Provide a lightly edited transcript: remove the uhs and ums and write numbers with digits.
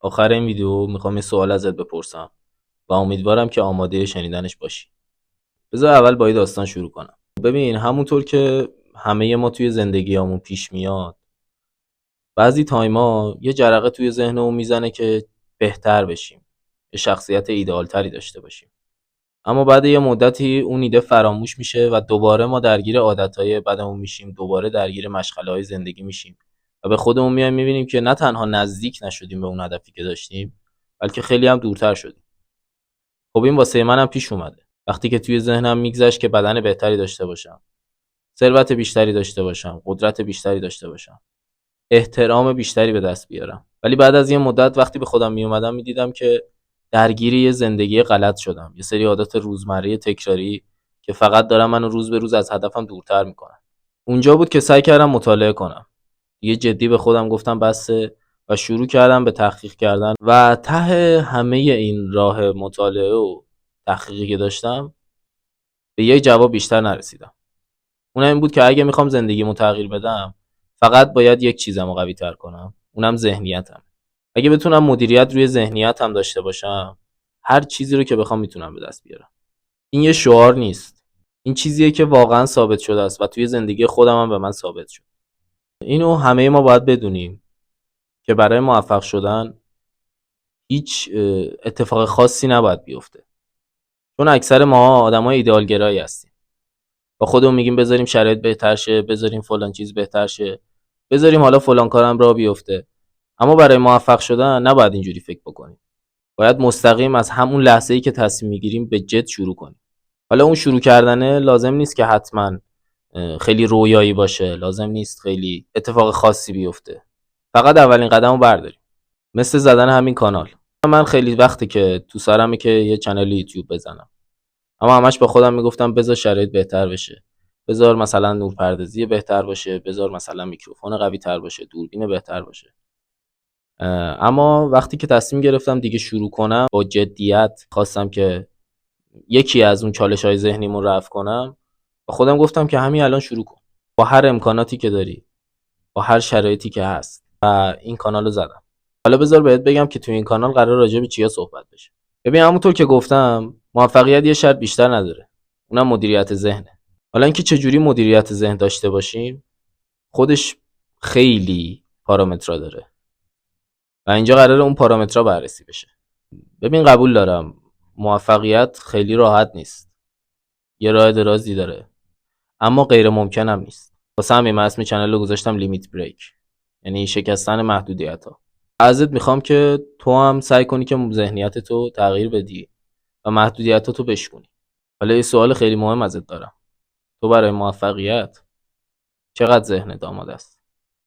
آخر این ویدیو میخوام یه سوال ازت بپرسم و امیدوارم که آماده شنیدنش باشی. بذار اول با یه داستان شروع کنم. ببین، همونطور که همه ما توی زندگیامون پیش میاد، بعضی تایما یه جرقه توی ذهنمون میزنه که بهتر بشیم، یه شخصیت ایدئالتری داشته باشیم. اما بعد یه مدتی اون ایده فراموش میشه و دوباره ما درگیر عادتهای بدمون میشیم، دوباره درگیر مشغله‌های زندگی میشیم و به خودمون میایم میبینیم که نه تنها نزدیک نشدیم به اون هدفی که داشتیم، بلکه خیلی هم دورتر شدیم. خب این واسه منم پیش اومده. وقتی که توی ذهنم میگذشت که بدن بهتری داشته باشم، ثروت بیشتری داشته باشم، قدرت بیشتری داشته باشم، احترام بیشتری به دست بیارم، ولی بعد از یه مدت وقتی به خودم میومدم میدیدم که درگیر یه زندگی غلط شدم، یه سری عادات روزمره تکراری که فقط دارم منو روز به روز از هدفم دورتر میکنن. اونجا بود که سعی کردم مطالعه کنم. یه جدی به خودم گفتم بسه و شروع کردم به تحقیق کردن و ته همه این راه مطالعه و تحقیقی که داشتم به یه جواب بیشتر نرسیدم. اونم این بود که اگه میخوام زندگیمو تغییر بدم، فقط باید یک چیزمو قوی تر کنم، اونم ذهنیتم. اگه بتونم مدیریت روی ذهنیتم داشته باشم، هر چیزی رو که بخوام میتونم به دست بیارم. این یه شعار نیست، این چیزیه که واقعا ثابت شده است و توی زندگی خودم هم به من ثابت شد. اینو همه ما باید بدونیم که برای موفق شدن هیچ اتفاق خاصی نباید بیفته، چون اکثر ما آدمای ایدئالگرایی هستیم. با خودمون میگیم بذاریم شرایط بهتر شه، بذاریم فلان چیز بهتر شه، بذاریم حالا فلان کارم راه بیفته. اما برای موفق شدن نباید اینجوری فکر بکنیم. باید مستقیم از همون لحظه‌ای که تصمیم میگیریم به جد شروع کنیم. حالا اون شروع کردنه لازم نیست که حتما خیلی رویایی باشه، لازم نیست خیلی اتفاق خاصی بیفته. فقط اولین قدمو برداریم. مثل زدن همین کانال. من خیلی وقته که تو سرمه که یه کانال یوتیوب بزنم، اما همش به خودم میگفتم بذار شرایط بهتر بشه، بذار مثلا نورپردازی بهتر باشه، بذار مثلا میکروفون قوی تر باشه، دوربین بهتر باشه. اما وقتی که تصمیم گرفتم دیگه شروع کنم، با جدیت خواستم که یکی از اون چالش‌های ذهنیمو رفع کنم، با خودم گفتم که همین الان شروع کن، با هر امکاناتی که داری، با هر شرایطی که هست، و این کانالو زدم. حالا بذار بهت بگم که تو این کانال قرار راجع به چیا صحبت بشه. ببین، همونطور که گفتم موفقیت یه شرط بیشتر نداره، اونم مدیریت ذهنه. حالا اینکه چجوری مدیریت ذهن داشته باشیم، خودش خیلی پارامترها داره و اینجا قراره اون پارامترها بررسی بشه. ببین، قبول دارم موفقیت خیلی راحت نیست، یه راه درازی داره، اما غیر ممکن هم نیست. واسه همین من اسم کانال رو گذاشتم لیمیت بریک، یعنی شکستن محدودیت ها. ازت میخوام که تو هم سعی کنی که ذهنیت تو تغییر بدی و محدودیتاتو بشکنی. حالا یه سوال خیلی مهم ازت دارم. تو برای موفقیت چقدر ذهنت آماده است؟